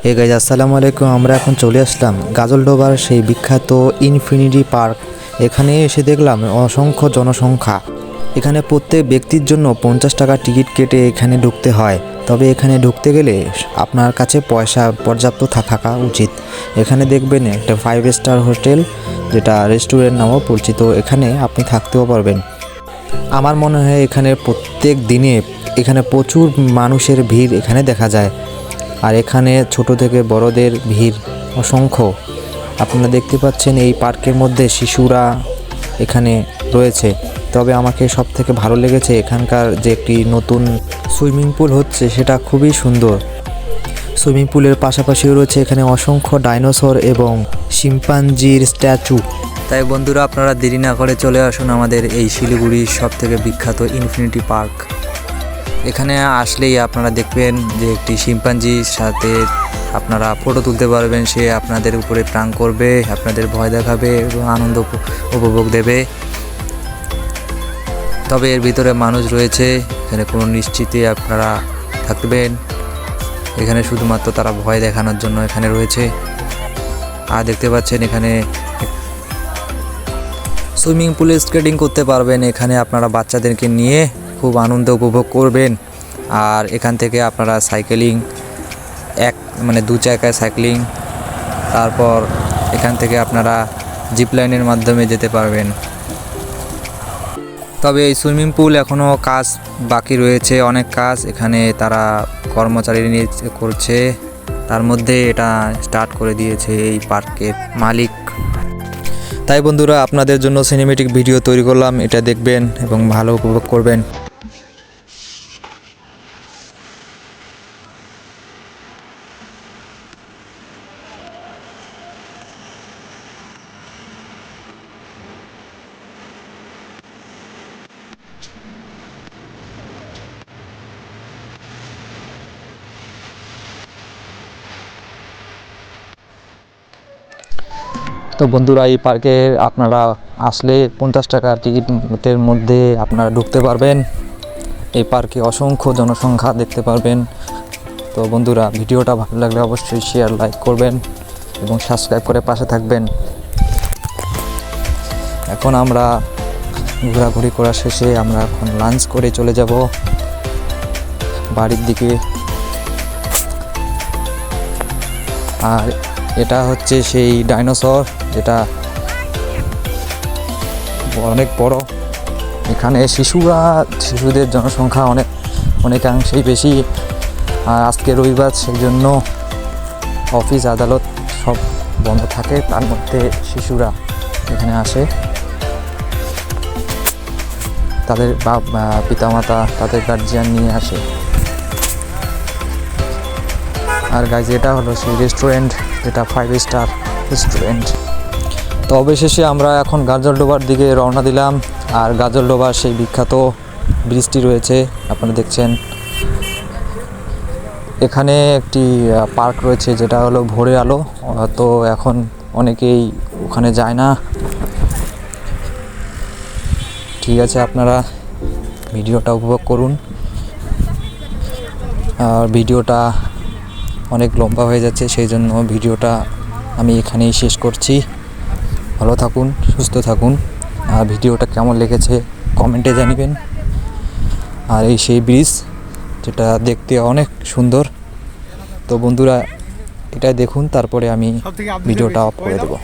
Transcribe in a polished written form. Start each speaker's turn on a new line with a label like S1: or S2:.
S1: Hey guys আসসালামু আলাইকুম। আমরা এখন চলে আসলাম গাজলডোবার সেই বিখ্যাত ইনফিনিটি পার্ক। এখানে এসে দেখলাম অসংখ্য জনসংখ্যা। এখানে প্রত্যেক ব্যক্তির জন্য 50 টাকা টিকিট কেটে এখানে ঢুকতে হয়। তবে এখানে ঢুকতে গেলে আপনার কাছে পয়সা পর্যাপ্ত থাকা উচিত। এখানে দেখবেন একটা 5 স্টার হোটেল, যেটা রেস্টুরেন্ট নামেও পরিচিত। এখানে আপনি থাকতেও পারবেন। আমার মনে হয় এখানে প্রত্যেক দিনে এখানে প্রচুর মানুষের ভিড় এখানে দেখা যায়। আর এখানে ছোট থেকে বড়দের ভিড় অসংখ্য। আপনারা দেখতে পাচ্ছেন এই পার্কের মধ্যে শিশুরা এখানে রয়েছে। তবে আমাকে সব থেকে ভালো লেগেছে এখানকার যে একটি নতুন সুইমিং পুল হচ্ছে, সেটা খুবই সুন্দর। সুইমিং পুলের পাশাপাশি রয়েছে এখানে অসংখ্য ডাইনোসর এবং শিম্পাঞ্জির স্ট্যাচু। তাই বন্ধুরা, আপনারা দেরি না করে চলে আসুন আমাদের এই শিলিগুড়ির সব থেকে বিখ্যাত ইনফিনিটি পার্ক। এখানে আসলেই আপনারা দেখবেন যে একটি শিম্পাঞ্জির সাথে আপনারা ফটো তুলতে পারবেন। সে আপনাদের উপরে প্রাং করবে, আপনাদের ভয় দেখাবে এবং আনন্দ উপভোগ দেবে। তবে এর ভিতরে মানুষ রয়েছে, এখানে কোনো নিশ্চিতে আপনারা থাকবেন। এখানে শুধুমাত্র তারা ভয় দেখানোর জন্য এখানে রয়েছে। আর দেখতে পাচ্ছেন এখানে সুইমিং পুলে স্কেটিং করতে পারবেন। এখানে আপনারা বাচ্চাদেরকে নিয়ে খুব আনন্দ উপভোগ করবেন। আর এখান থেকে আপনারা সাইকেলিং, দু চাকায় সাইক্লিং, তারপর এখান থেকে আপনারা জিপ লাইনের মাধ্যমে যেতে পারবেন। তবে এই সুইমিং পুল এখনও কাজ বাকি রয়েছে, অনেক কাজ এখানে তারা কর্মচারী নিয়ে করছে। তার মধ্যে এটা স্টার্ট করে দিয়েছে এই পার্কের মালিক। তাই বন্ধুরা, আপনাদের জন্য সিনেমেটিক ভিডিও তৈরি করলাম, এটা দেখবেন এবং ভালো উপভোগ করবেন। তো বন্ধুরা, এই পার্কে আপনারা আসলে 50 টাকা টিকিটের মধ্যে আপনারা ঢুকতে পারবেন। এই পার্কে অসংখ্য জনসংখ্যা দেখতে পারবেন। তো বন্ধুরা, ভিডিওটা ভালো লাগলে অবশ্যই শেয়ার, লাইক করবেন এবং সাবস্ক্রাইব করে পাশে থাকবেন। এখন আমরা ঘোরাঘুরি করা শেষে আমরা এখন লাঞ্চ করে চলে যাব বাড়ির দিকে। আর এটা হচ্ছে সেই ডাইনোসর, যেটা অনেক বড়। এখানে শিশুদের জনসংখ্যা অনেকাংশেই বেশি। আর আজকে রবিবার, সেই জন্য অফিস আদালত সব বন্ধ থাকে। তার মধ্যে শিশুরা এখানে আসে, তাদের পিতামাতা, তাদের গার্জিয়ান নিয়ে আসে। আর গাইজ, এটা হলো সেই রেস্টুরেন্ট, যেটা 5 স্টার রেস্টুরেন্ট। তো অবশেষে আমরা এখন গাজলডোবার দিকে রওনা দিলাম। আর গাজলডোবার সেই বিখ্যাত ব্রিজটি রয়েছে, আপনারা দেখছেন। এখানে একটি পার্ক রয়েছে, যেটা হলো ভোরের আলো। তো এখন অনেকেই ওখানে যায় না। ঠিক আছে, আপনারা ভিডিওটা উপভোগ করুন। আর ভিডিওটা অনেক লম্বা হয়ে যাচ্ছে, সেই জন্য ভিডিওটা আমি এখানেই শেষ করছি। ভালো থাকুন, সুস্থ থাকুন। আর ভিডিওটা কেমন লেগেছে কমেন্টে জানাবেন। আর এই সেই ব্রিজ, যেটা দেখতে অনেক সুন্দর। তো বন্ধুরা, এটা দেখুন, তারপরে আমি ভিডিওটা অফ করে দেবো।